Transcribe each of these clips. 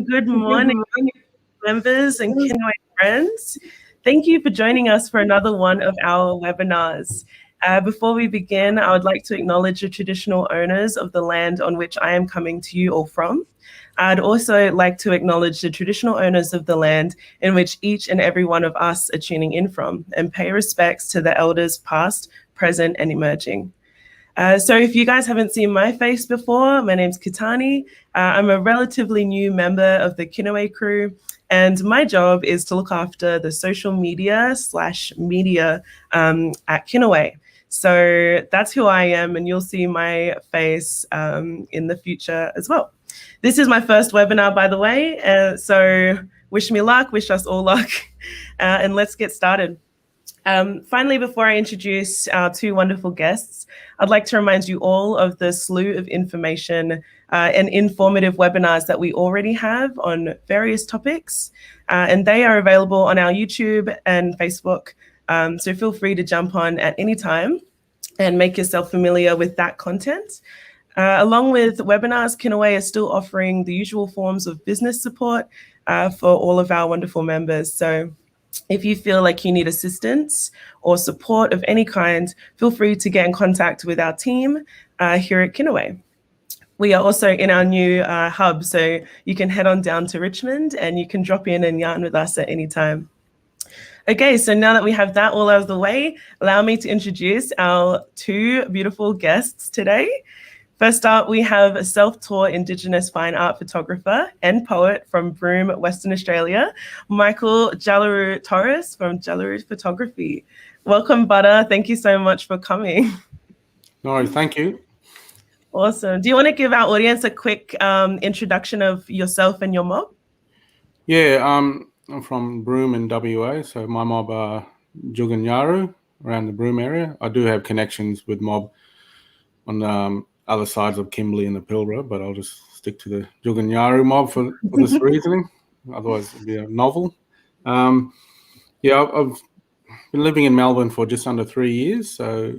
Good morning, members and Kinaway friends. Thank you for joining us for another one of our webinars. Before we begin, I would like to acknowledge the traditional owners of the land on which I am coming to you all from. I'd also like to acknowledge the traditional owners of the land in which each and every one of us are tuning in from, and pay respects to the elders past, present, and emerging. So if you guys haven't seen my face before, my name's Kitani. I'm a relatively new member of the Kinaway crew, and my job is to look after the social media/media at Kinaway. So that's who I am, and you'll see my face in the future as well. This is my first webinar, by the way, so wish me luck, wish us all luck, and let's get started. Finally, before I introduce our two wonderful guests, I'd like to remind you all of the slew of information and informative webinars that we already have on various topics, and they are available on our YouTube and Facebook. So feel free to jump on at any time and make yourself familiar with that content. Along with webinars, Kinaway is still offering the usual forms of business support for all of our wonderful members. So if you feel like you need assistance or support of any kind, feel free to get in contact with our team here at Kinaway. We are also in our new hub, so you can head on down to Richmond and you can drop in and yarn with us at any time. Okay, so now that we have that all out of the way, allow me to introduce our two beautiful guests today. First up, we have a self-taught Indigenous fine art photographer and poet from Broome, Western Australia, Michael Jalaru Torres from Jalaru Photography. Welcome, Butter. Thank you so much for coming. No, thank you. Awesome. Do you want to give our audience a quick introduction of yourself and your mob? Yeah, I'm from Broome in WA, so my mob are Juganyaru around the Broome area. I do have connections with mob on other sides of Kimberley and the Pilbara, but I'll just stick to the Juganyaru mob for this reasoning. Otherwise, it'd be a novel. Yeah, I've been living in Melbourne for just under 3 years, so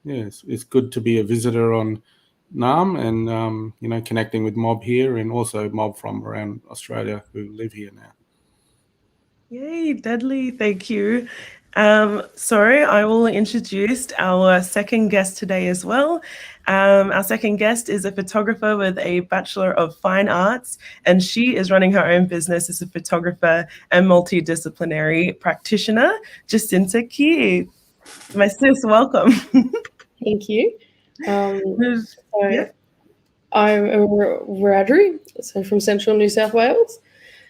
yeah, it's good to be a visitor on NAM and you know, connecting with mob here and also mob from around Australia who live here now. Yay, deadly, thank you. Sorry, I will introduce our second guest today as well. Our second guest is a photographer with a Bachelor of Fine Arts, and she is running her own business as a photographer and multidisciplinary practitioner, Jacinta Keefe. My sis, welcome. Thank you. Yeah. I'm a Wiradjuri, so from central New South Wales,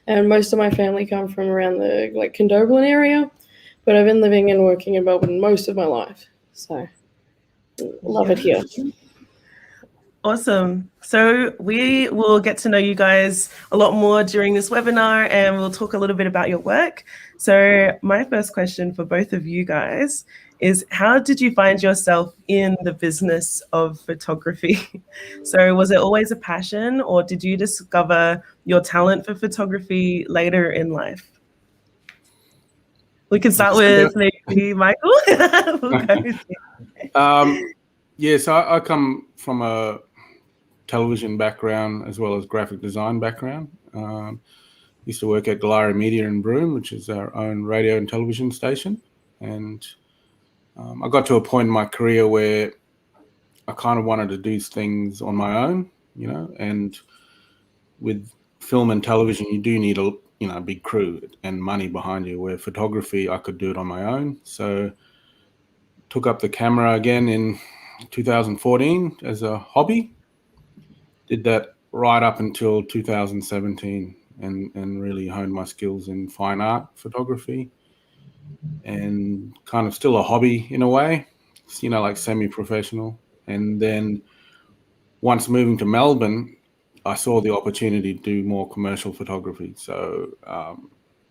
and most of my family come from around the Condobolin area, but I've been living and working in Melbourne most of my life, so love it here. Awesome. So we will get to know you guys a lot more during this webinar, and we'll talk a little bit about your work. So my first question for both of you guys is, how did you find yourself in the business of photography? So was it always a passion, or did you discover your talent for photography later in life? We can start with maybe Michael. We'll go with you. Yeah, so I come from a television background as well as graphic design background. Used to work at Galari Media in Broome, which is our own radio and television station. And I got to a point in my career where I kind of wanted to do things on my own, you know, and with film and television, you do need a big crew and money behind you, where photography, I could do it on my own. So took up the camera again in 2014 as a hobby. Did that right up until 2017 and really honed my skills in fine art photography, and kind of still a hobby in a way, you know, like semi-professional. And then once moving to Melbourne, I saw the opportunity to do more commercial photography. So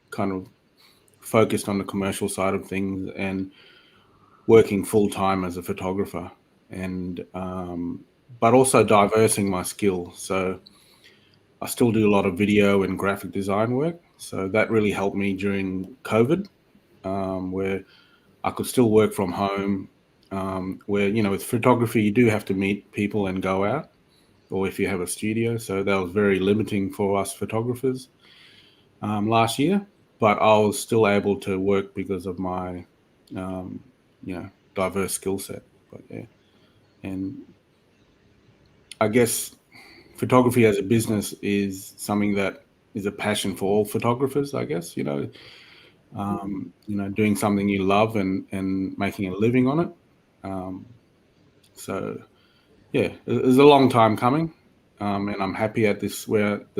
kind of focused on the commercial side of things and working full-time as a photographer, and but also diversing my skills. So I still do a lot of video and graphic design work. So that really helped me during COVID, where I could still work from home, where, you know, with photography, you do have to meet people and go out. or if you have a studio. So that was very limiting for us photographers last year. But I was still able to work because of my, diverse skill set. But yeah, and I guess photography as a business is something that is a passion for all photographers. I guess doing something you love and making a living on it. So yeah, it's a long time coming, and I'm happy at the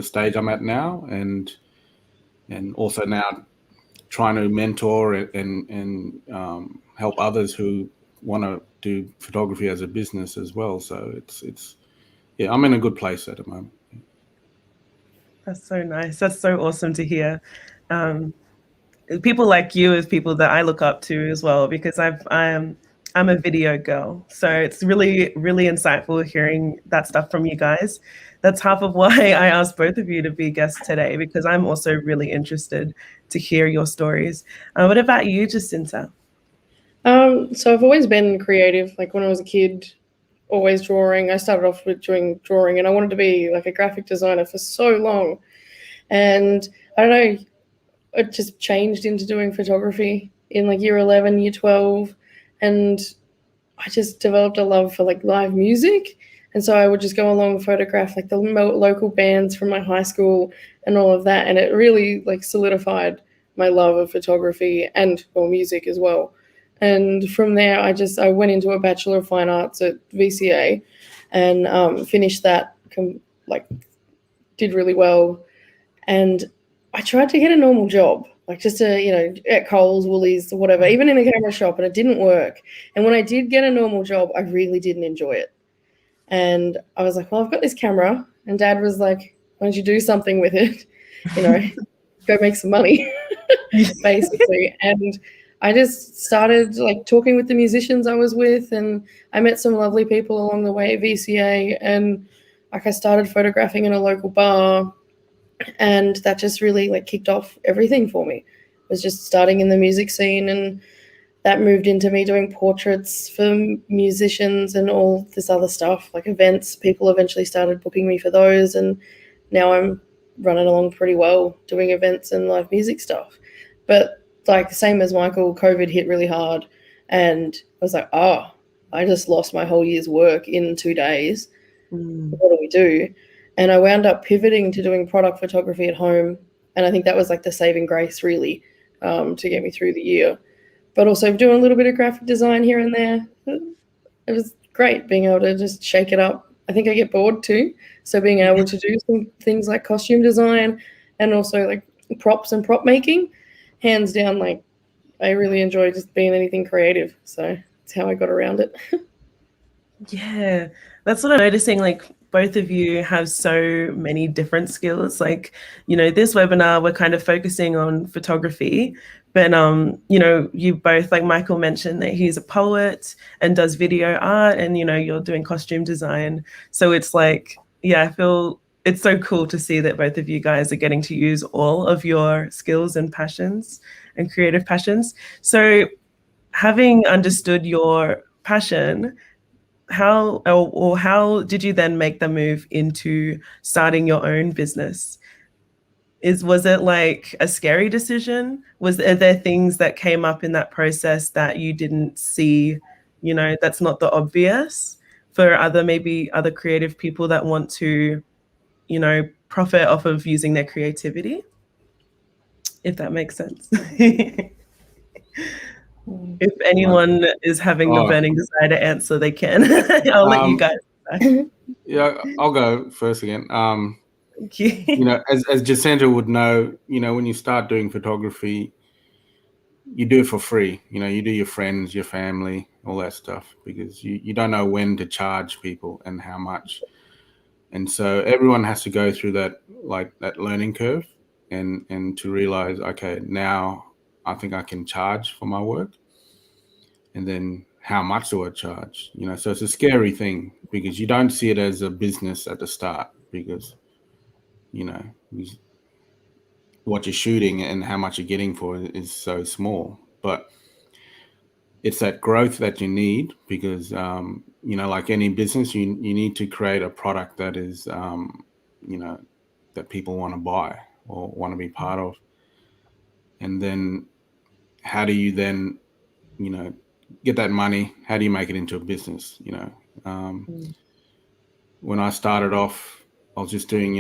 stage I'm at now, and also now trying to mentor and help others who want to do photography as a business as well. So it's yeah, I'm in a good place at the moment. That's so nice. That's so awesome to hear. People like you is people that I look up to as well, because I'm a video girl. So it's really, really insightful hearing that stuff from you guys. That's half of why I asked both of you to be guests today, because I'm also really interested to hear your stories. What about you, Jacinta? So I've always been creative. Like when I was a kid, always drawing. I started off with doing drawing, and I wanted to be like a graphic designer for so long. And I don't know, it just changed into doing photography in like year 11, year 12. And I just developed a love for like live music. And so I would just go along and photograph like the local bands from my high school and all of that. And it really like solidified my love of photography and music as well. And from there, I went into a Bachelor of Fine Arts at VCA and finished that, like did really well. And I tried to get a normal job, like just at Coles, Woolies, whatever, even in a camera shop, and it didn't work. And when I did get a normal job, I really didn't enjoy it. And I was like, well, I've got this camera. And Dad was like, why don't you do something with it? Go make some money, basically. And I just started like talking with the musicians I was with, and I met some lovely people along the way at VCA. And like I started photographing in a local bar, and that just really like kicked off everything for me. It was just starting in the music scene, and that moved into me doing portraits for musicians and all this other stuff, like events. People eventually started booking me for those, and now I'm running along pretty well doing events and live music stuff. But like same as Michael, COVID hit really hard, and I was like, I just lost my whole year's work in 2 days. What do we do? And I wound up pivoting to doing product photography at home. And I think that was like the saving grace, really, to get me through the year. But also doing a little bit of graphic design here and there. It was great being able to just shake it up. I think I get bored too. So being able to do some things like costume design and also like props and prop making, hands down, like I really enjoy just being anything creative. So that's how I got around it. Yeah, that's what I'm noticing. Like both of you have so many different skills. Like, this webinar, we're kind of focusing on photography, but you both, like Michael mentioned that he's a poet and does video art, and you're doing costume design. So it's like, yeah, I feel it's so cool to see that both of you guys are getting to use all of your skills and passions and creative passions. So having understood your passion, how did you then make the move into starting your own business? Was it like a scary decision? Are there things that came up in that process that you didn't see, that's not the obvious for maybe other creative people that want to, profit off of using their creativity? If that makes sense. If anyone is having the burning desire to answer, they can. I'll let you guys. Yeah, I'll go first again. Thank you. As Jacinta would know, when you start doing photography, you do it for free. You do your friends, your family, all that stuff, because you don't know when to charge people and how much. And so everyone has to go through that learning curve and to realize, okay, now I think I can charge for my work. And then how much do I charge? So it's a scary thing because you don't see it as a business at the start because, what you're shooting and how much you're getting for it is so small. But it's that growth that you need because, like any business, you need to create a product that is, that people want to buy or want to be part of. And then how do you then, get that money? How do you make it into a business? When I started off, I was just doing,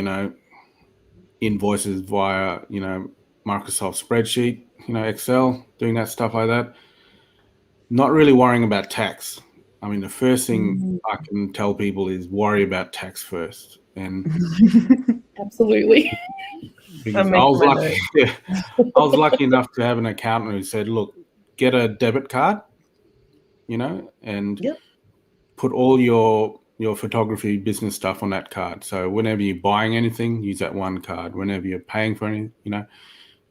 invoices via, Microsoft spreadsheet, Excel, doing that stuff like that. Not really worrying about tax. I mean, the first thing I can tell people is worry about tax first. And Absolutely. because I was lucky, I was lucky enough to have an accountant who said, look, get a debit card, and put all your photography business stuff on that card. So whenever you're buying anything, use that one card. Whenever you're paying for anything,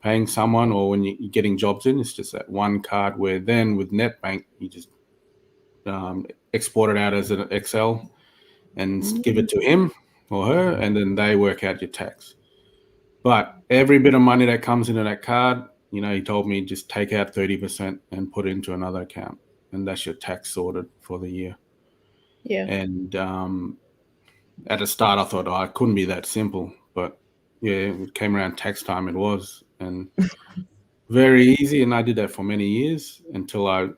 paying someone, or when you're getting jobs in, it's just that one card, where then with NetBank, you just export it out as an Excel and give it to him or her, and then they work out your tax. But every bit of money that comes into that card, he told me just take out 30% and put it into another account, and that's your tax sorted for the year. Yeah. And at the start, I thought, it couldn't be that simple. But yeah, it came around tax time, it was. And very easy. And I did that for many years until I,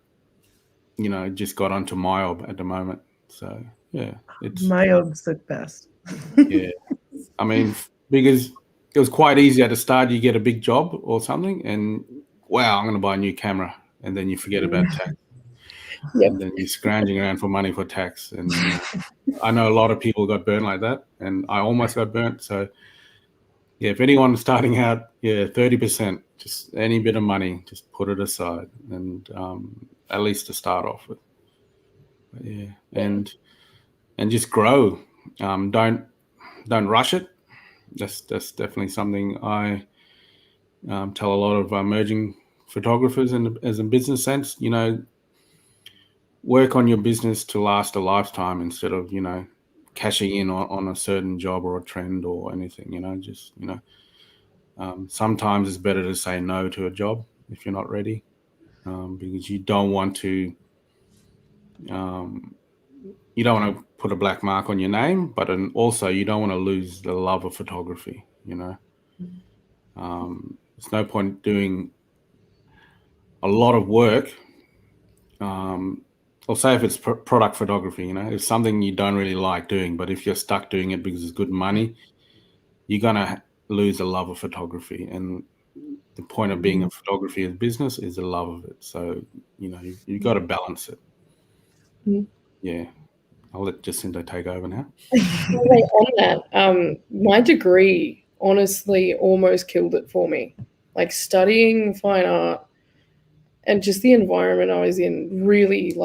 just got onto MyOb at the moment. So yeah, MyOb's the best. Yeah. I mean, because it was quite easy at the start. You get a big job or something and wow, I'm going to buy a new camera. And then you forget about tax. Yep. And then you're scrounging around for money for tax. And I know a lot of people got burnt like that, and I almost got burnt. So yeah, if anyone's starting out, 30%, just any bit of money, just put it aside, and at least to start off with. But yeah, and just grow. Don't rush it. That's definitely something I tell a lot of emerging photographers, and as a business sense, work on your business to last a lifetime instead of, cashing in on a certain job or a trend or anything, sometimes it's better to say no to a job if you're not ready, because you don't want to put a black mark on your name, but also you don't want to lose the love of photography, There's no point doing a lot of work, or say if it's product photography, it's something you don't really like doing, but if you're stuck doing it because it's good money, you're going to lose the love of photography. And the point of being a photography as business is the love of it. So, you've got to balance it. Yeah. I'll let Jacinta take over now. On that, my degree honestly almost killed it for me. Like studying fine art and just the environment I was in really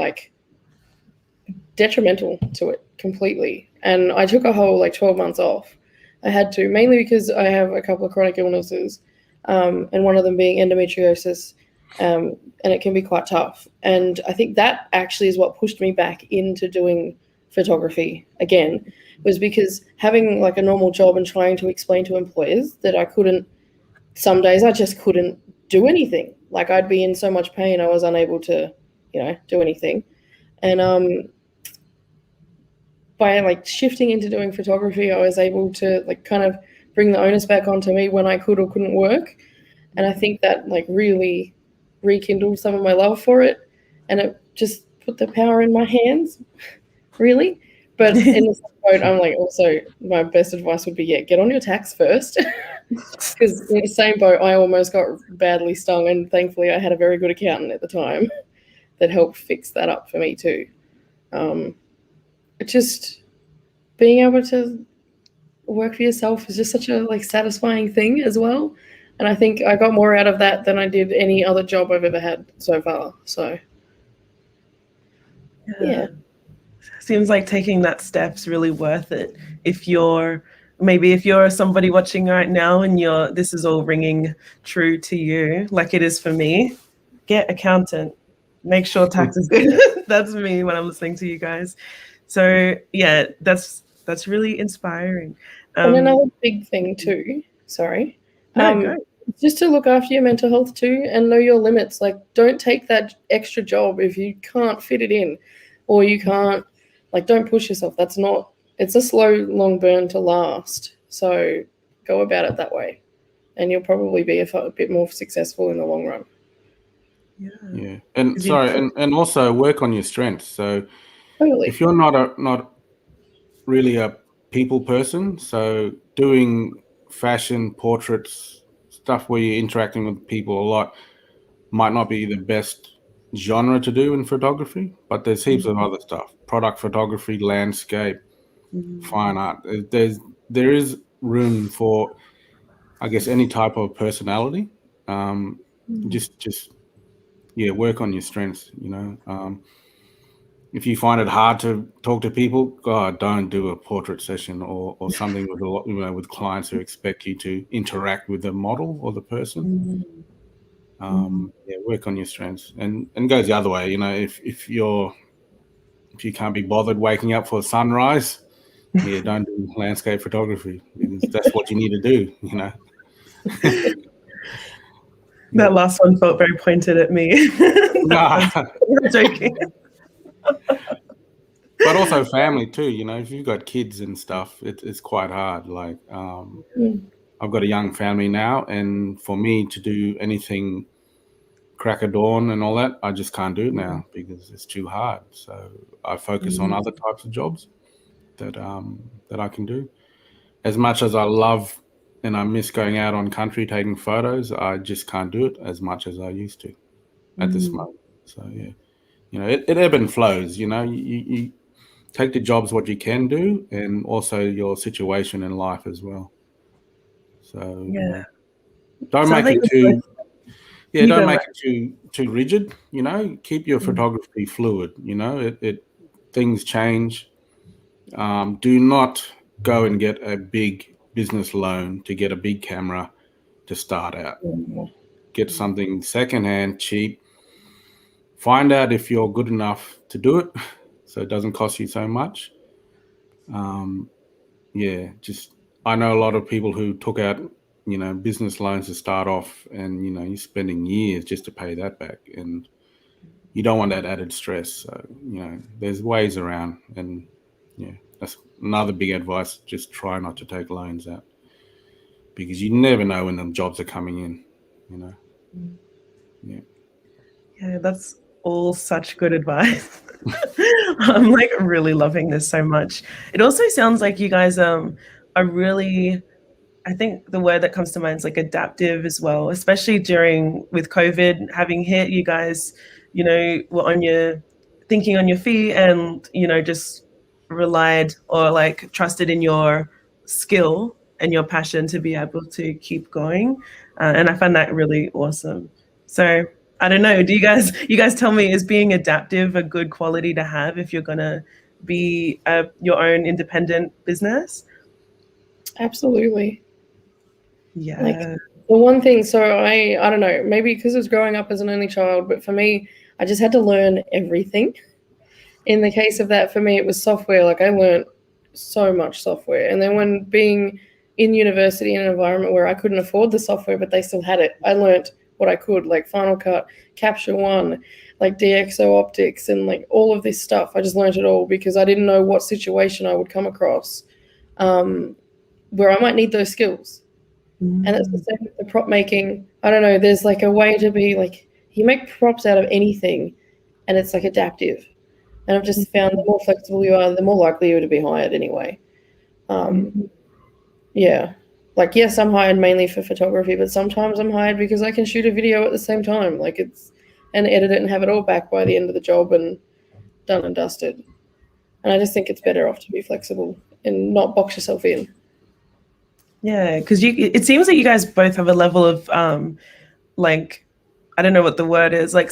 detrimental to it completely. And I took a whole 12 months off. I had to, mainly because I have a couple of chronic illnesses, and one of them being endometriosis, and it can be quite tough. And I think that actually is what pushed me back into doing photography again, was because having a normal job and trying to explain to employers that I couldn't, some days I just couldn't do anything. I'd be in so much pain, I was unable to, do anything. And by shifting into doing photography, I was able to kind of bring the onus back onto me when I could or couldn't work. And I think that really rekindled some of my love for it, and it just put the power in my hands, really. But in the same boat, I'm also my best advice would be, get on your tax first. Because in the same boat, I almost got badly stung, and thankfully I had a very good accountant at the time that helped fix that up for me too. Just being able to work for yourself is just such a satisfying thing as well. And I think I got more out of that than I did any other job I've ever had so far. So yeah. Seems like taking that step's really worth it. If you're somebody watching right now and this is all ringing true to you, like it is for me, get accountant. Make sure tax is good. That's me when I'm listening to you guys. So yeah, that's really inspiring. And another big thing too. Sorry. No, go. just to look after your mental health too, and know your limits. Like, don't take that extra job if you can't fit it in, or you can't. Like, don't push yourself. It's a slow, long burn to last. So go about it that way, and you'll probably be a bit more successful in the long run. Yeah, and sorry, and also work on your strengths. So Totally. if you're not really a people person, so doing fashion, portraits, stuff where you're interacting with people a lot might not be the best genre to do in photography, but there's heaps of other stuff: product photography, landscape, fine art. There is room for, I guess, any type of personality. Just work on your strengths. If you find it hard to talk to people, God, don't do a portrait session or something with a lot, with clients who expect you to interact with the model or the person. Work on your strengths, and goes the other way. If you can't be bothered waking up for sunrise, don't do landscape photography, because that's what you need to do. That last one felt very pointed at me. Nah. I'm joking. But also family too. If you've got kids and stuff, it's quite hard. Like, I've got a young family now, and for me to do anything crack of dawn and all that, I just can't do it now because it's too hard. So I focus on other types of jobs that I can do. As much as I love and I miss going out on country taking photos, I just can't do it as much as I used to at this moment. So it ebb and flows. You take the jobs what you can do, and also your situation in life as well. So don't make it too. Yeah, don't make it too rigid. Keep your photography fluid. Things change. Do not go and get a big business loan to get a big camera to start out. Get something secondhand, cheap. Find out if you're good enough to do it, so it doesn't cost you so much. I know a lot of people who took out business loans to start off, and you're spending years just to pay that back, and you don't want that added stress. So there's ways around, and that's another big advice: just try not to take loans out, because you never know when them jobs are coming in. Yeah, that's all such good advice. I'm like really loving this so much. It also sounds like you guys are really, I think the word that comes to mind is like adaptive as well, especially with COVID having hit. You guys, were thinking on your feet, and just relied or like trusted in your skill and your passion to be able to keep going. And I find that really awesome. So I don't know. You guys tell me, is being adaptive a good quality to have if you're gonna be your own independent business? Absolutely. Yeah. Like, the one thing, so I don't know, maybe because I was growing up as an only child, but for me, I just had to learn everything. In the case of that, for me, it was software. Like, I learned so much software. And then when being in university in an environment where I couldn't afford the software, but they still had it, I learned what I could, like Final Cut, Capture One, like DxO optics, and like all of this stuff. I just learned it all because I didn't know what situation I would come across where I might need those skills. And it's the same with the prop making. I don't know, there's like a way to be like, you make props out of anything, and it's like adaptive. And I've just found the more flexible you are, the more likely you are to be hired anyway. Like, yes, I'm hired mainly for photography, but sometimes I'm hired because I can shoot a video at the same time. Like, and edit it and have it all back by the end of the job and done and dusted. And I just think it's better off to be flexible and not box yourself in. Yeah, because it seems like you guys both have a level of like, I don't know what the word is, like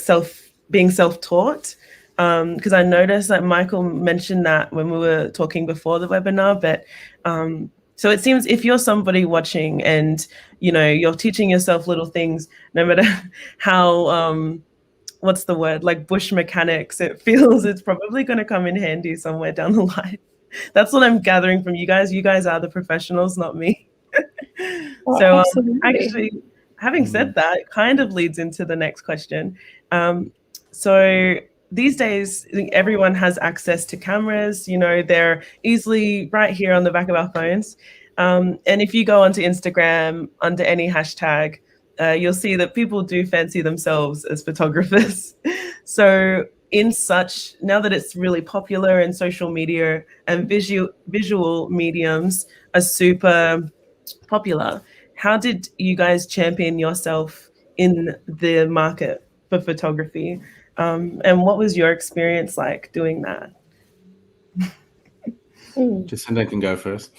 being self-taught. Because I noticed that Michael mentioned that when we were talking before the webinar, but so it seems if you're somebody watching and you're teaching yourself little things, no matter how what's the word, like bush mechanics, it feels it's probably going to come in handy somewhere down the line. That's what I'm gathering from you guys. You guys are the professionals, not me. Oh, So absolutely. actually, having said that, it kind of leads into the next question. So these days, I think everyone has access to cameras. You know, they're easily right here on the back of our phones. And if you go onto Instagram under any hashtag, you'll see that people do fancy themselves as photographers. So now that it's really popular and social media and visual mediums are super popular, how did you guys champion yourself in the market for photography? And what was your experience like doing that? Jacinta can go first.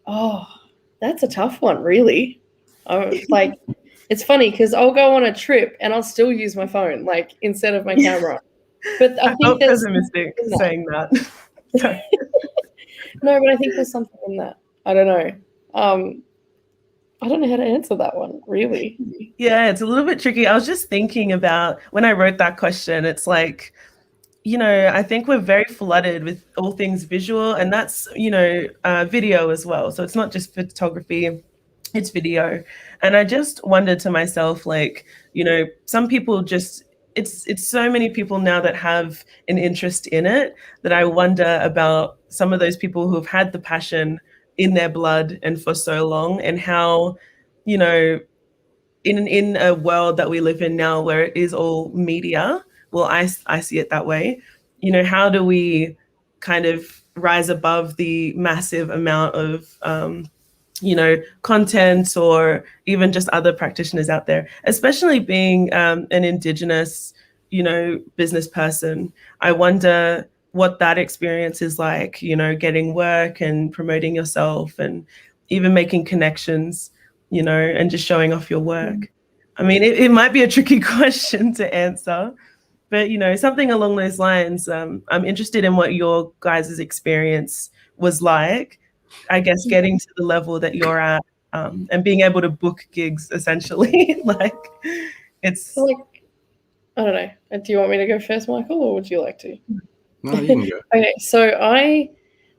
Oh, that's a tough one, really. Like, it's funny because I'll go on a trip and I'll still use my phone, like, instead of my camera. But I think felt pessimistic saying that. No, but I think there's something in that. I don't know. I don't know how to answer that one, really. Yeah, it's a little bit tricky. I was just thinking about when I wrote that question, it's like, you know, I think we're very flooded with all things visual, and that's, you know, video as well. So it's not just photography, it's video. And I just wondered to myself, like, you know, some people just, it's so many people now that have an interest in it that I wonder about some of those people who have had the passion in their blood and for so long, and how, you know, in a world that we live in now where it is all media, well, I see it that way. You know, how do we kind of rise above the massive amount of, you know, content or even just other practitioners out there, especially being an Indigenous, you know, business person? I wonder what that experience is like, you know, getting work and promoting yourself and even making connections, you know, and just showing off your work. I mean, it might be a tricky question to answer, but, you know, something along those lines. I'm interested in what your guys' experience was like, I guess, getting to the level that you're at, and being able to book gigs, essentially. Like, it's... Like, I don't know. Do you want me to go first, Michael, or would you like to? No, you can go. Okay, so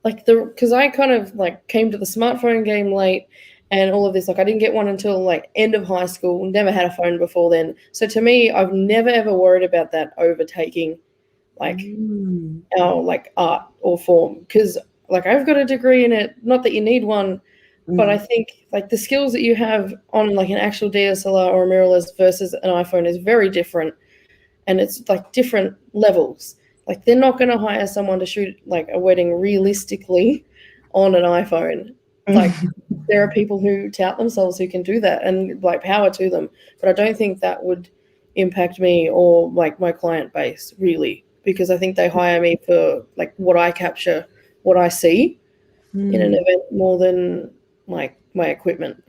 because I kind of like came to the smartphone game late and all of this. Like, I didn't get one until like end of high school. Never had a phone before then. So to me, I've never ever worried about that overtaking like our like art or form, because like I've got a degree in it. Not that you need one, but I think like the skills that you have on like an actual DSLR or a mirrorless versus an iPhone is very different, and it's like different levels. Like, they're not going to hire someone to shoot like a wedding realistically on an iPhone. Like, there are people who tout themselves who can do that, and like, power to them. But I don't think that would impact me or like my client base, really, because I think they hire me for like what I capture, what I see in an event, more than like my equipment.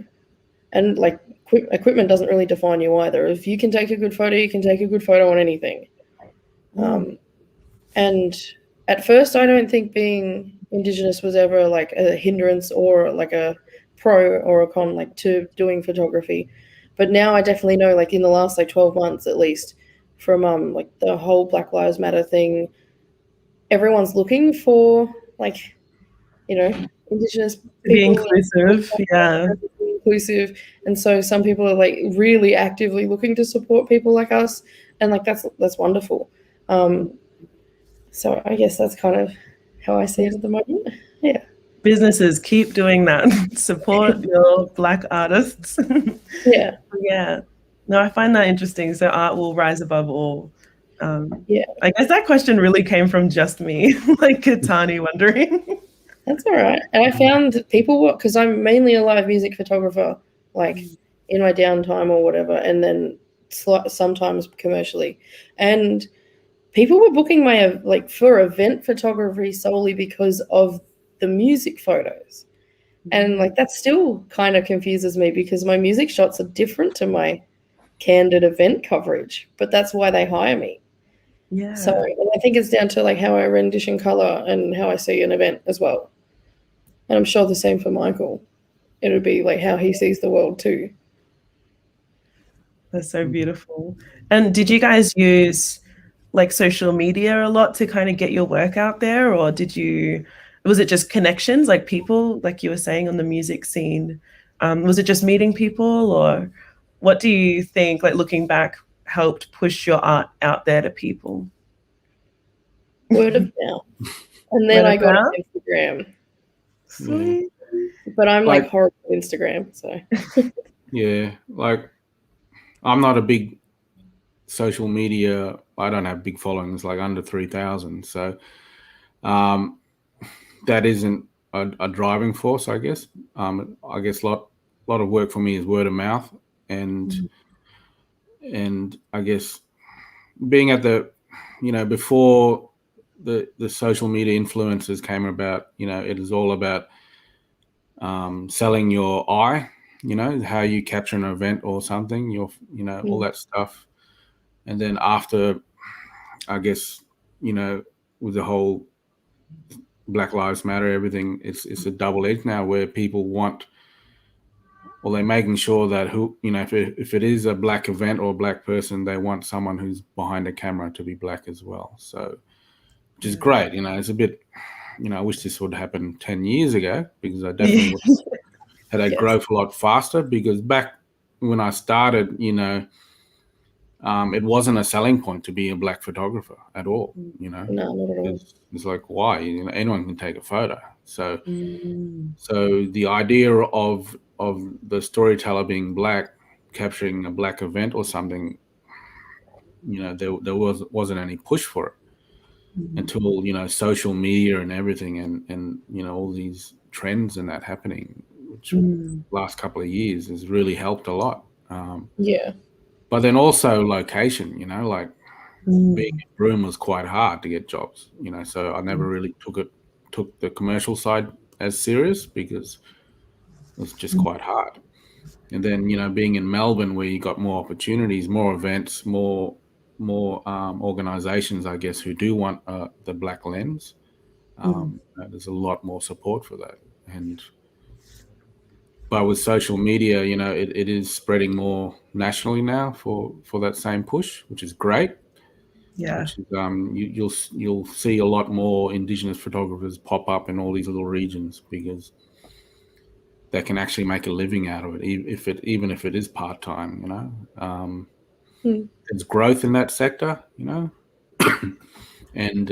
And like, equipment doesn't really define you either. If you can take a good photo, you can take a good photo on anything. And at first, I don't think being Indigenous was ever like a hindrance or like a pro or a con like to doing photography. But now I definitely know, like in the last like 12 months at least, from like the whole Black Lives Matter thing, everyone's looking for like, you know, Indigenous people. Be inclusive, yeah. Inclusive. And so some people are like really actively looking to support people like us. And like, that's wonderful. So I guess that's kind of how I see it at the moment. Yeah. Businesses, keep doing that. Support your Black artists. Yeah. Yeah. No, I find that interesting. So art will rise above all. Yeah. I guess that question really came from just me, like Katani wondering. That's all right. And I found people, because I'm mainly a live music photographer, like in my downtime or whatever, and then sometimes commercially. And people were booking my like for event photography solely because of the music photos. And like, that still kind of confuses me, because my music shots are different to my candid event coverage, but that's why they hire me. Yeah. So and I think it's down to like how I rendition color and how I see an event as well. And I'm sure the same for Michael. It would be like how he sees the world too. That's so beautiful. And did you guys use like social media a lot to kind of get your work out there, or was it just connections, like people, like you were saying, on the music scene? Was it just meeting people, or what do you think, like looking back, helped push your art out there to people? Word of mouth. And then Word I of got mouth? on Instagram. Sweet. But I'm like Like- horrible at Instagram, so. Yeah, like I'm not a big social media. I don't have big followings, like under 3,000. So that isn't a driving force, I guess. I guess a lot of work for me is word of mouth, and I guess being at the, before the social media influencers came about, it is all about selling your eye, how you capture an event or something, all that stuff. And then after, I guess, with the whole Black Lives Matter, everything, it's a double edge now, where people want, well, they're making sure that if it is a black event or a black person, they want someone who's behind a camera to be black as well. So, which is great. It's a bit, I wish this would happen 10 years ago, because I definitely would had a growth a lot faster, because back when I started, it wasn't a selling point to be a black photographer at all, No, not at all. It's like, why? Anyone can take a photo. So the idea of the storyteller being black, capturing a black event or something, there wasn't any push for it until social media and everything, and all these trends and that happening, which last couple of years has really helped a lot. Yeah. But then also location, like being in Broome was quite hard to get jobs, so I never really took the commercial side as serious, because it was just quite hard. And then, being in Melbourne, where you got more opportunities, more events, more organizations, I guess, who do want the black lens, there's a lot more support for that. But with social media, it is spreading more nationally now for that same push, which is great. Yeah. Which is, you'll see a lot more Indigenous photographers pop up in all these little regions, because they can actually make a living out of it, even if it is part time. There's growth in that sector, and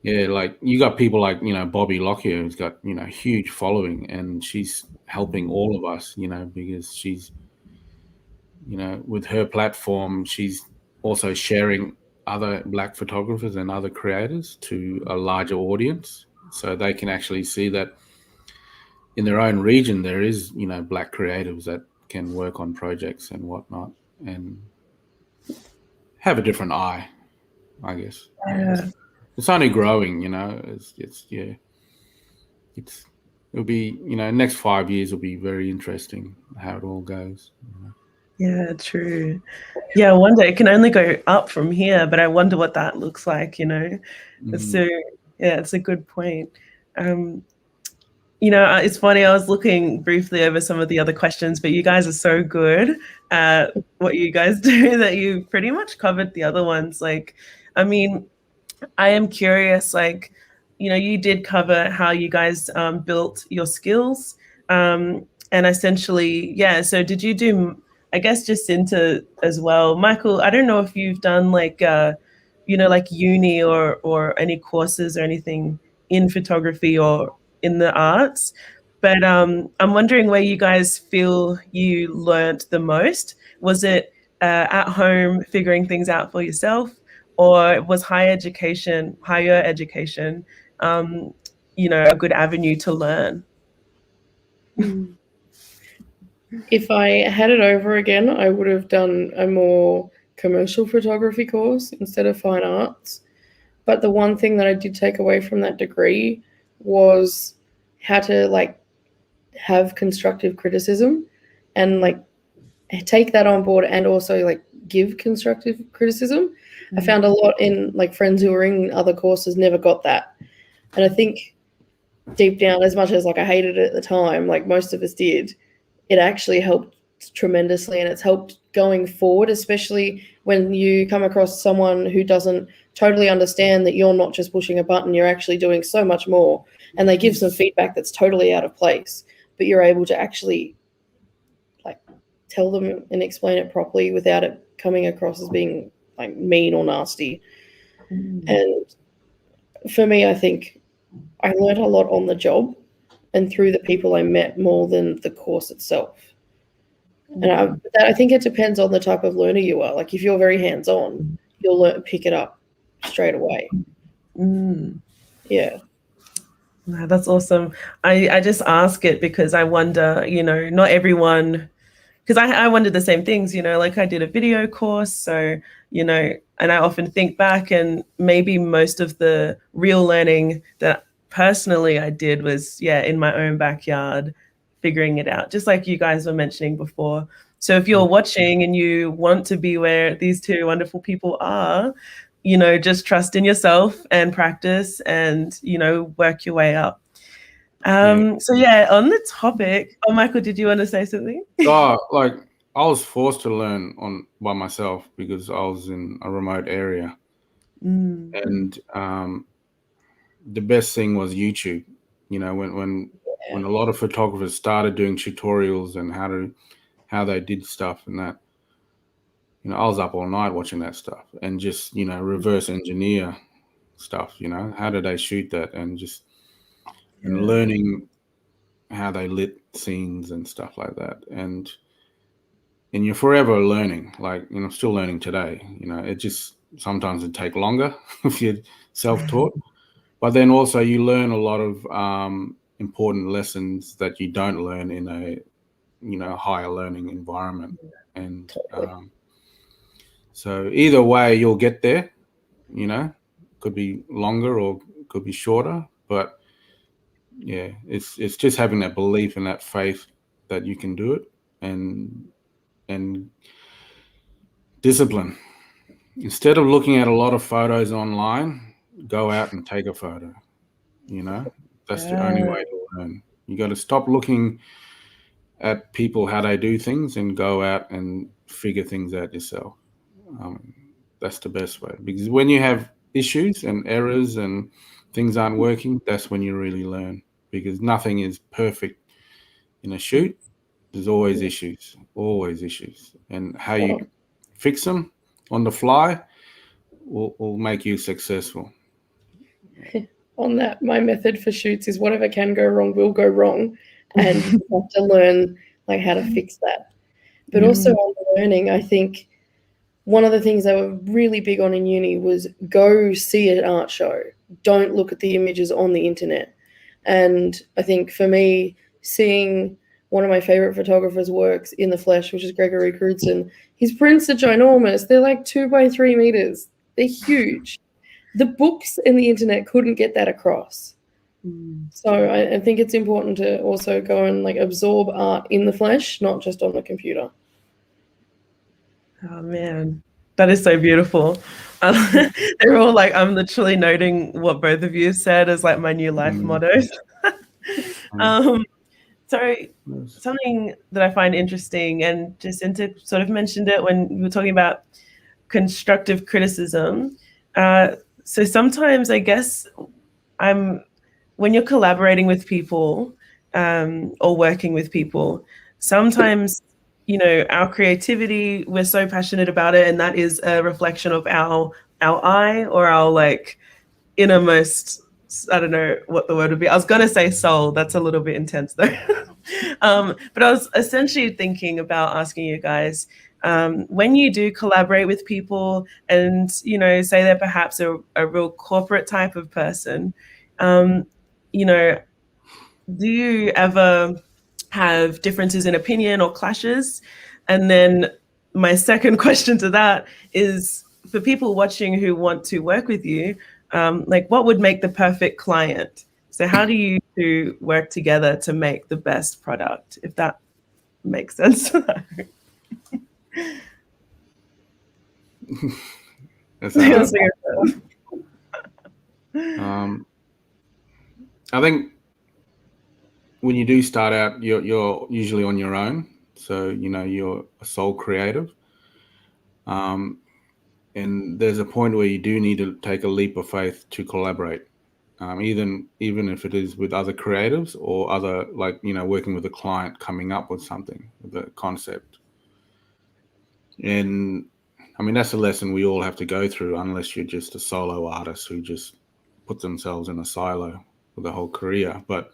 yeah, like you got people like Bobby Lockyer, who's got huge following, and she's helping all of us, because she's with her platform, she's also sharing other black photographers and other creators to a larger audience, so they can actually see that in their own region there is black creatives that can work on projects and whatnot, and have a different eye, I guess. It's only growing, it'll be, next 5 years will be very interesting how it all goes. Yeah, true. Yeah, I wonder, it can only go up from here, but I wonder what that looks like, So yeah, it's a good point. It's funny, I was looking briefly over some of the other questions, but you guys are so good at what you guys do that you pretty much covered the other ones. Like, I mean, I am curious, like, you did cover how you guys built your skills. And essentially, yeah, so did you do, I guess, Jacinta as well? Michael, I don't know if you've done like, like uni or any courses or anything in photography or in the arts, but I'm wondering where you guys feel you learnt the most. Was it at home figuring things out for yourself? Or was higher education, a good avenue to learn? If I had it over again, I would have done a more commercial photography course instead of fine arts. But the one thing that I did take away from that degree was how to have constructive criticism and take that on board, and also give constructive criticism. I found a lot in friends who were in other courses never got that. And I think deep down, as much as I hated it at the time, like most of us did, it actually helped tremendously, and it's helped going forward, especially when you come across someone who doesn't totally understand that you're not just pushing a button, you're actually doing so much more, and they give some feedback that's totally out of place, but you're able to actually like tell them and explain it properly without it coming across as being like mean or nasty. And for me, I think I learned a lot on the job and through the people I met more than the course itself. And I think it depends on the type of learner you are. Like if you're very hands-on, you'll pick it up straight away. Yeah. Wow, that's awesome. I just ask it because I wonder, not everyone, because I wondered the same things, like I did a video course. So, and I often think back, and maybe most of the real learning that personally I did was, in my own backyard, figuring it out, just like you guys were mentioning before. So if you're watching and you want to be where these two wonderful people are, just trust in yourself and practice and, work your way up. So on the topic, Michael, did you want to say something? Like I was forced to learn by myself because I was in a remote area. And the best thing was YouTube. When a lot of photographers started doing tutorials and how they did stuff and that, I was up all night watching that stuff and just, reverse engineer stuff, how did they shoot that, and just and learning how they lit scenes and stuff like that. And you're forever learning, like, still learning today. It just sometimes it take longer if you're self-taught, but then also you learn a lot of important lessons that you don't learn in a higher learning environment. And so either way you'll get there, could be longer or could be shorter, but it's just having that belief and that faith that you can do it, and discipline. Instead of looking at a lot of photos online, go out and take a photo. That's the only way to learn. You got to stop looking at people, how they do things, and go out and figure things out yourself. That's the best way, because when you have issues and errors and things aren't working, that's when you really learn, because nothing is perfect in a shoot. There's always issues, and how you fix them on the fly will make you successful. On that, my method for shoots is whatever can go wrong will go wrong, and you have to learn like how to fix that. But also on the learning, I think one of the things they were really big on in uni was go see an art show. Don't look at the images on the internet. And I think for me, seeing one of my favorite photographers' works in the flesh, which is Gregory Crewdson, his prints are ginormous. They're like 2 by 3 meters. They're huge. The books and the internet couldn't get that across. So I think it's important to also go and like absorb art in the flesh, not just on the computer. Oh man, that is so beautiful. They're all like, I'm literally noting what both of you said as like my new life mottos. So something that I find interesting, and Jacinta sort of mentioned it when we were talking about constructive criticism. So sometimes I guess when you're collaborating with people or working with people, sometimes, our creativity, we're so passionate about it, and that is a reflection of our eye or our like innermost, I don't know what the word would be. I was going to say soul. That's a little bit intense though. But I was essentially thinking about asking you guys, when you do collaborate with people and, say they're perhaps a real corporate type of person, do you ever have differences in opinion or clashes? And then my second question to that is, for people watching who want to work with you, like what would make the perfect client? So how do you two work together to make the best product, if that makes sense? I think when you do start out, you're usually on your own, So, you're a sole creative. And there's a point where you do need to take a leap of faith to collaborate, even if it is with other creatives or other, like, working with a client coming up with something, with a concept. And I mean, that's a lesson we all have to go through, unless you're just a solo artist who just put themselves in a silo for the whole career. But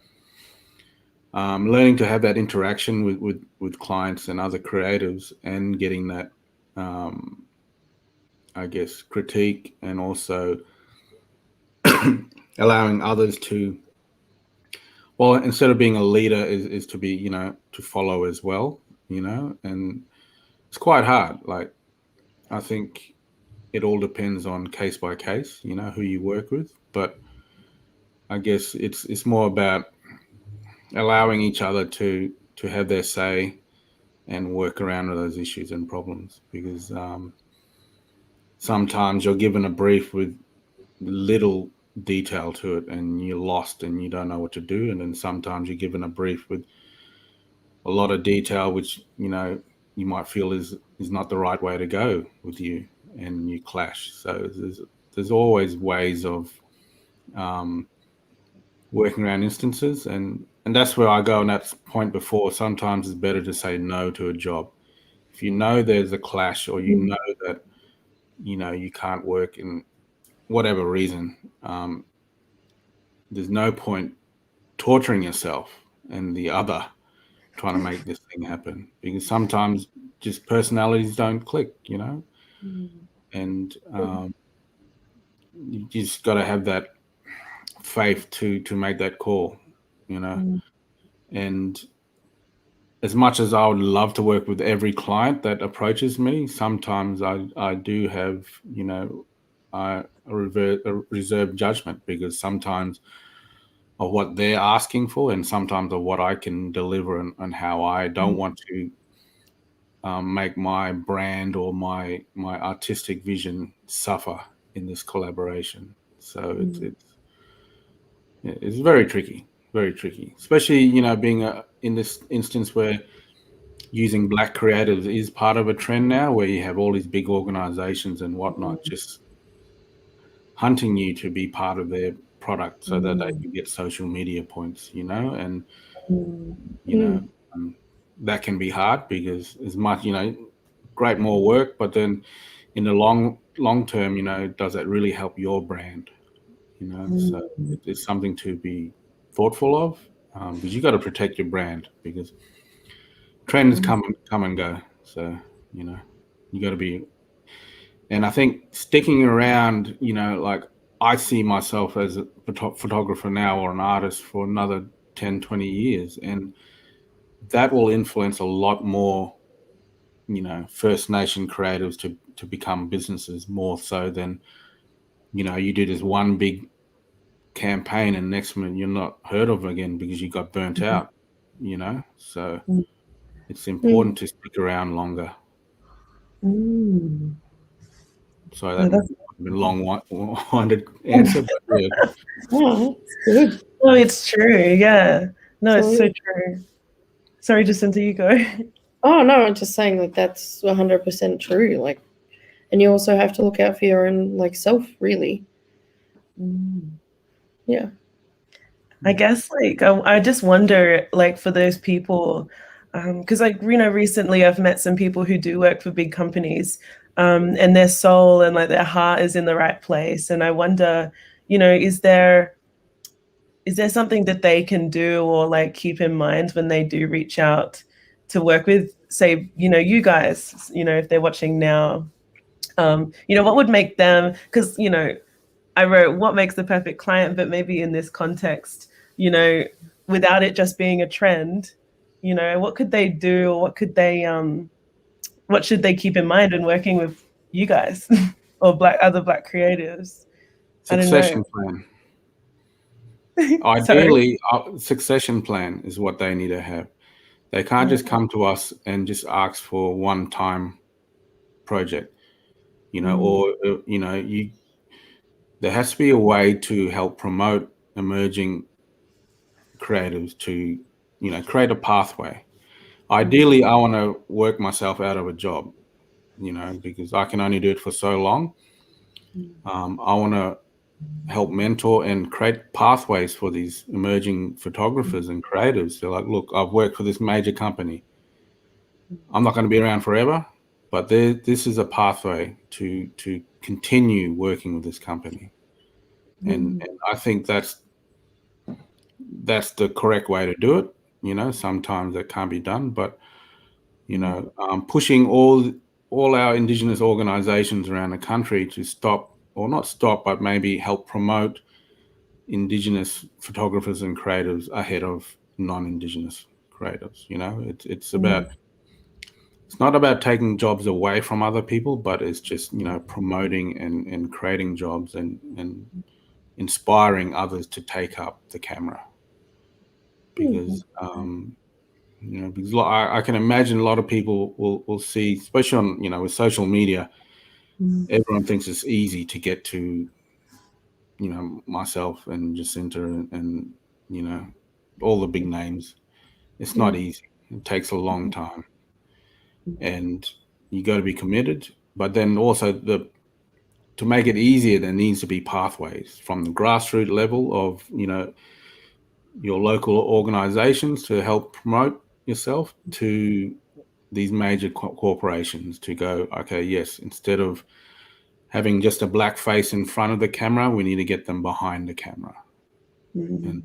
learning to have that interaction with clients and other creatives, and getting that, I guess, critique, and also allowing others to, well, instead of being a leader, is to be, to follow as well, and it's quite hard. Like, I think it all depends on case by case, who you work with. But I guess it's more about allowing each other to have their say and work around with those issues and problems, because sometimes you're given a brief with little detail to it and you're lost and you don't know what to do, and then sometimes you're given a brief with a lot of detail which you might feel is not the right way to go with you, and you clash. So there's always ways of working around instances, and that's where I go on that point before. Sometimes it's better to say no to a job if you know there's a clash, or you know that you can't work in whatever reason. There's no point torturing yourself and the other trying to make this thing happen, because sometimes just personalities don't click, and you just got to have that faith to make that call, and as much as I would love to work with every client that approaches me, sometimes I do have, a reserved judgment, because sometimes of what they're asking for, and sometimes of what I can deliver, and how I don't want to make my brand or my artistic vision suffer in this collaboration. So it's very tricky, especially being in this instance where using Black creatives is part of a trend now, where you have all these big organizations and whatnot just hunting you to be part of their product so that they can get social media points, and that can be hard, because as much, great more work, but then in the long term, does that really help your brand? So it's something to be thoughtful of, because you got to protect your brand, because trends come and go. So you got to be. And I think sticking around, like, I see myself as a photographer now, or an artist, for another 10, 20 years, and that will influence a lot more, First Nation creatives to become businesses, more so than, you do this one big campaign and next minute you're not heard of again because you got burnt out, so it's important to stick around longer. So that that's a long-winded answer, but yeah. Oh, that's good. No, it's true. Yeah. No, it's so So- true. Sorry, Jacinta, you go. Oh no, I'm just saying, like, that's 100% true. Like, and you also have to look out for your own, like, self, really. Yeah. I guess, like, I just wonder, like, for those people, because, like, recently I've met some people who do work for big companies, and their soul and, like, their heart is in the right place. And I wonder, is there something that they can do, or, like, keep in mind when they do reach out to work with, say, you guys, if they're watching now, what would make them, because, I wrote what makes the perfect client, but maybe in this context, without it just being a trend, what could they do, or what should they keep in mind when working with you guys or other Black creatives? I don't know. Succession plan. Sorry. Ideally, succession plan is what they need to have. They can't just come to us and just ask for a one-time project, or there has to be a way to help promote emerging creatives to, create a pathway. Ideally, I want to work myself out of a job, because I can only do it for so long. I want to help mentor and create pathways for these emerging photographers and creatives. They're like, look, I've worked for this major company. I'm not going to be around forever, but this is a pathway to continue working with this company. And I think that's the correct way to do it. Sometimes that can't be done, but pushing all our Indigenous organisations around the country to stop, or not stop, but maybe help promote Indigenous photographers and creatives ahead of non-Indigenous creatives. It's about, it's not about taking jobs away from other people, but it's just promoting and creating jobs and inspiring others to take up the camera, because because I can imagine a lot of people will see, especially on with social media, everyone thinks it's easy to get to myself and Jacinta and all the big names. It's not easy. It takes a long time, and you got to be committed. But then also to make it easier, there needs to be pathways from the grassroots level of your local organizations to help promote yourself, to these major corporations to go, okay, yes, instead of having just a black face in front of the camera, we need to get them behind the camera and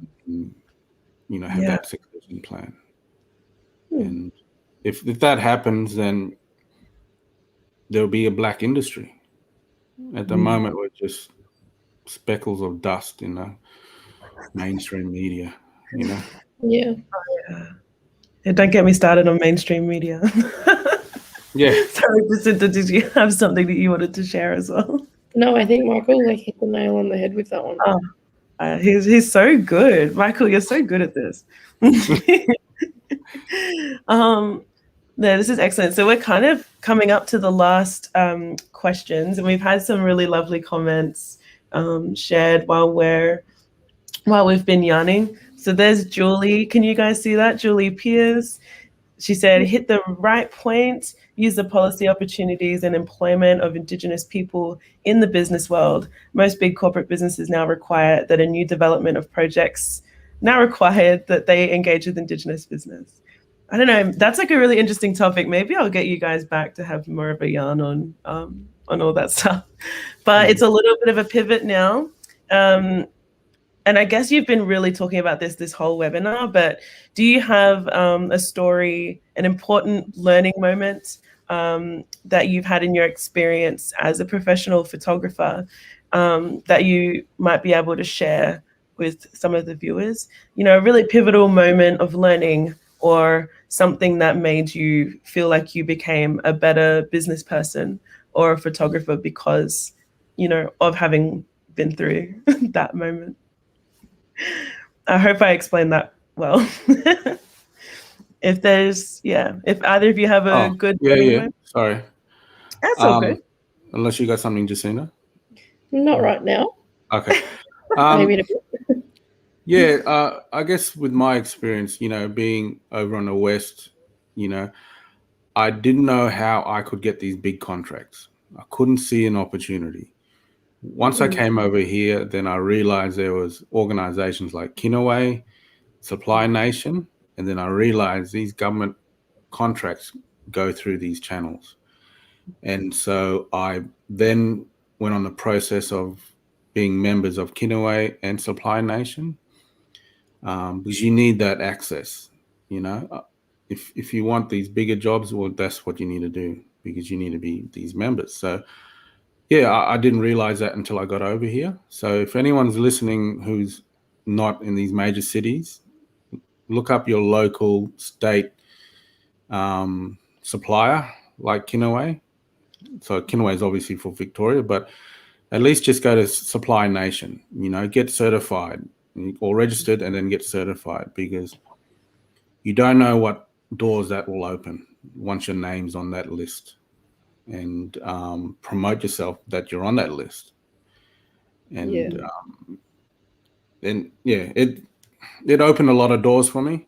have that succession plan. And if that happens, then there'll be a black industry. At the moment, we're just speckles of dust in the mainstream media, Yeah. Yeah, don't get me started on mainstream media. Yeah. Sorry, Jacinta, did you have something that you wanted to share as well? No, I think Michael hit the nail on the head with that one. He's so good. Michael, you're so good at this. No, this is excellent. So we're kind of coming up to the last questions, and we've had some really lovely comments shared while we've been yarning. So there's Julie. Can you guys see that? Julie Pierce. She said, hit the right point, use the policy opportunities and employment of Indigenous people in the business world. Most big corporate businesses now require that a new development of projects now required that they engage with Indigenous business. I don't know. That's like a really interesting topic. Maybe I'll get you guys back to have more of a yarn on all that stuff. But it's a little bit of a pivot now. And I guess you've been really talking about this whole webinar, but do you have a story, an important learning moment that you've had in your experience as a professional photographer that you might be able to share with some of the viewers? A really pivotal moment of learning, or something that made you feel like you became a better business person or a photographer because, of having been through that moment. I hope I explained that well. If either of you have a good moment. Sorry. That's all good. Unless you got something, Jacinta? Not right now. Okay. Maybe in a bit. Yeah, I guess with my experience, being over on the West, I didn't know how I could get these big contracts. I couldn't see an opportunity. Once I came over here, then I realized there was organizations like Kinaway, Supply Nation, and then I realized these government contracts go through these channels. And so I then went on the process of being members of Kinaway and Supply Nation, because you need that access. If you want these bigger jobs, well, that's what you need to do, because you need to be these members. So yeah, I didn't realize that until I got over here. So if anyone's listening who's not in these major cities, look up your local state supplier like Kinaway. So Kinaway is obviously for Victoria, but at least just go to Supply Nation, get certified or registered and then get certified, because you don't know what doors that will open once your name's on that list. And promote yourself that you're on that list. And it opened a lot of doors for me.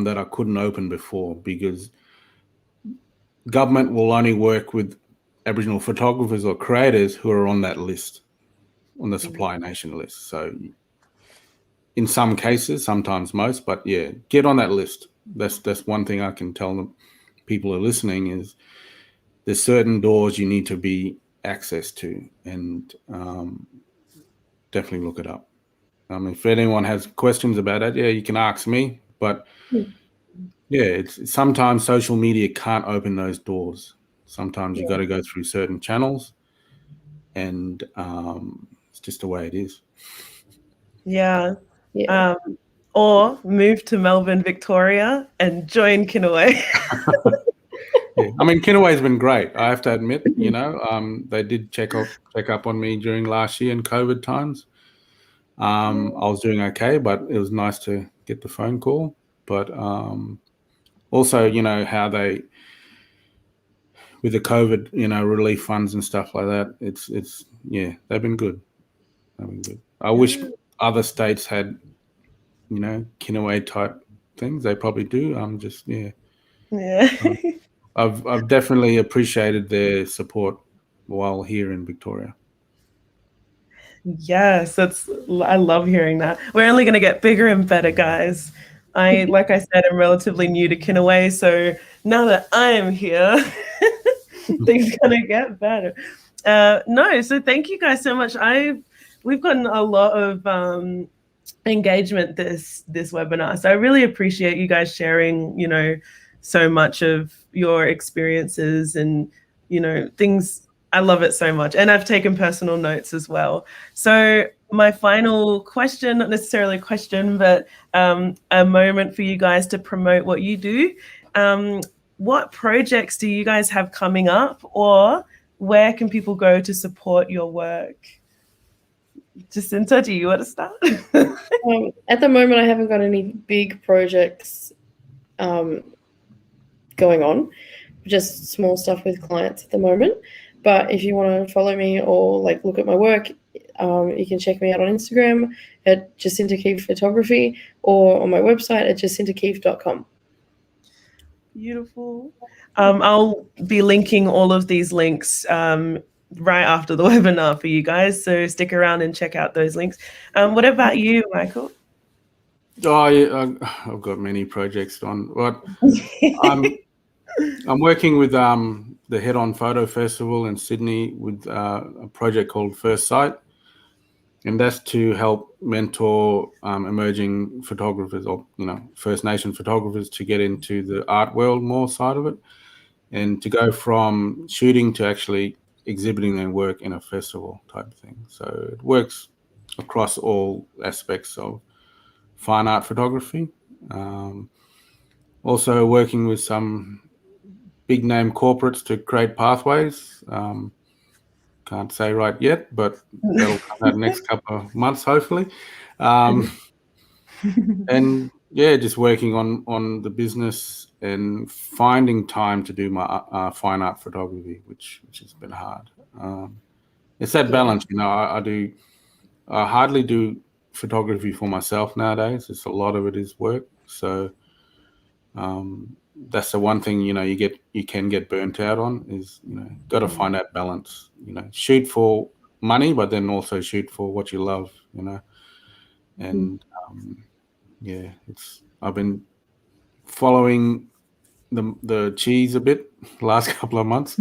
that I couldn't open before, because government will only work with Aboriginal photographers or creators who are on that list, on the supply nation list. So in some cases, sometimes most, but yeah, get on that list. That's one thing I can tell them, people who are listening, is there's certain doors you need to be access to, and definitely look it up. If anyone has questions about it, yeah, you can ask me, but yeah, it's sometimes social media can't open those doors. Sometimes you got to go through certain channels, and it's just the way it is. Yeah. Yeah. Or move to Melbourne, Victoria, and join Kinaway. Yeah. I mean, Kinaway's been great, I have to admit. They did check up on me during last year in COVID times. I was doing okay, but it was nice to get the phone call. But also, how they, with the COVID, relief funds and stuff like that, it's they've been good. I wish other states had, Kinaway type things. They probably do. Yeah. I've definitely appreciated their support while here in Victoria. Yes, I love hearing that. We're only going to get bigger and better, guys. Like I said, I'm relatively new to Kinaway, so now that I'm here, things are going to get better. No, so thank you guys so much. We've gotten a lot of engagement this webinar, so I really appreciate you guys sharing, so much of your experiences and, things. I love it so much. And I've taken personal notes as well. So my final question, not necessarily a question, but a moment for you guys to promote what you do. What projects do you guys have coming up, or where can people go to support your work? Jacinta, do you want to start? At the moment, I haven't got any big projects going on, just small stuff with clients at the moment. But if you want to follow me or look at my work, you can check me out on Instagram at Jacinta Keefe Photography, or on my website at jacintakeefe.com. Beautiful. I'll be linking all of these links right after the webinar for you guys, so stick around and check out those links. What about you, Michael? Oh, yeah, I've got many projects on. But I'm working with the Head On Photo Festival in Sydney with a project called First Sight, and that's to help mentor emerging photographers, or First Nation photographers, to get into the art world more side of it, and to go from shooting to actually exhibiting their work in a festival type thing. So it works across all aspects of fine art photography. Also working with some big name corporates to create pathways. Can't say right yet, but that'll come out next couple of months, hopefully. And yeah, just working on the business and finding time to do my fine art photography, which has been hard. It's that balance, I hardly do photography for myself nowadays. It's a lot of it is work. So that's the one thing you can get burnt out on, is got to find that balance. Shoot for money, but then also shoot for what you love. And yeah, I've been following the cheese a bit last couple of months,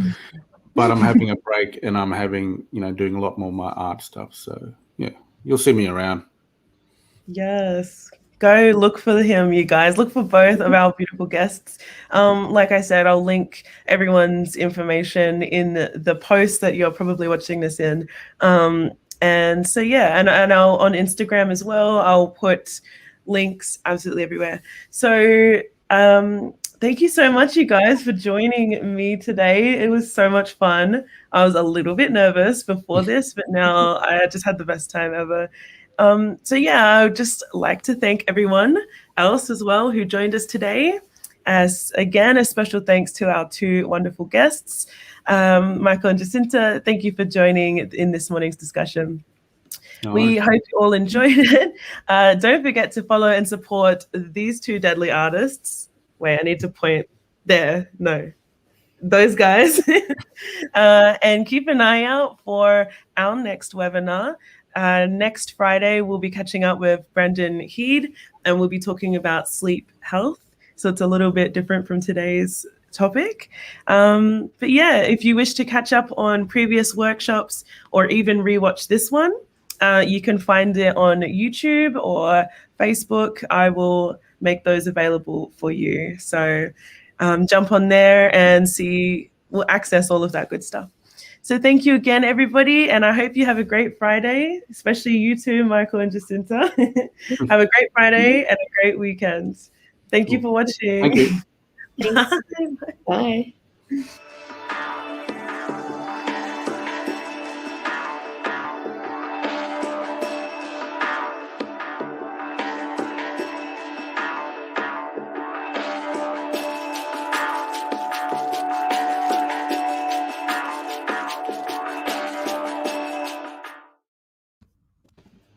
but I'm having a break, and I'm having doing a lot more of my art stuff. So yeah, you'll see me around. Yes. Go look for him, you guys. Look for both of our beautiful guests. Like I said, I'll link everyone's information in the post that you're probably watching this in. And so, yeah, and I'll on Instagram as well. I'll put links absolutely everywhere. So thank you so much, you guys, for joining me today. It was so much fun. I was a little bit nervous before this, but now I just had the best time ever. So yeah, I would just like to thank everyone else as well who joined us today. As again, a special thanks to our two wonderful guests, Michael and Jacinta. Thank you for joining in this morning's discussion. We hope you all enjoyed it. Don't forget to follow and support these two deadly artists. Wait, I need to point there. No, those guys. And keep an eye out for our next webinar. Next Friday, we'll be catching up with Brendan Heed, and we'll be talking about sleep health. So it's a little bit different from today's topic. But yeah, if you wish to catch up on previous workshops or even rewatch this one, you can find it on YouTube or Facebook. I will make those available for you. So jump on there and we'll access all of that good stuff. So thank you again, everybody. And I hope you have a great Friday, especially you two, Michael and Jacinta. Have a great Friday and a great weekend. Thank you for watching. Thank you. Thanks. Bye.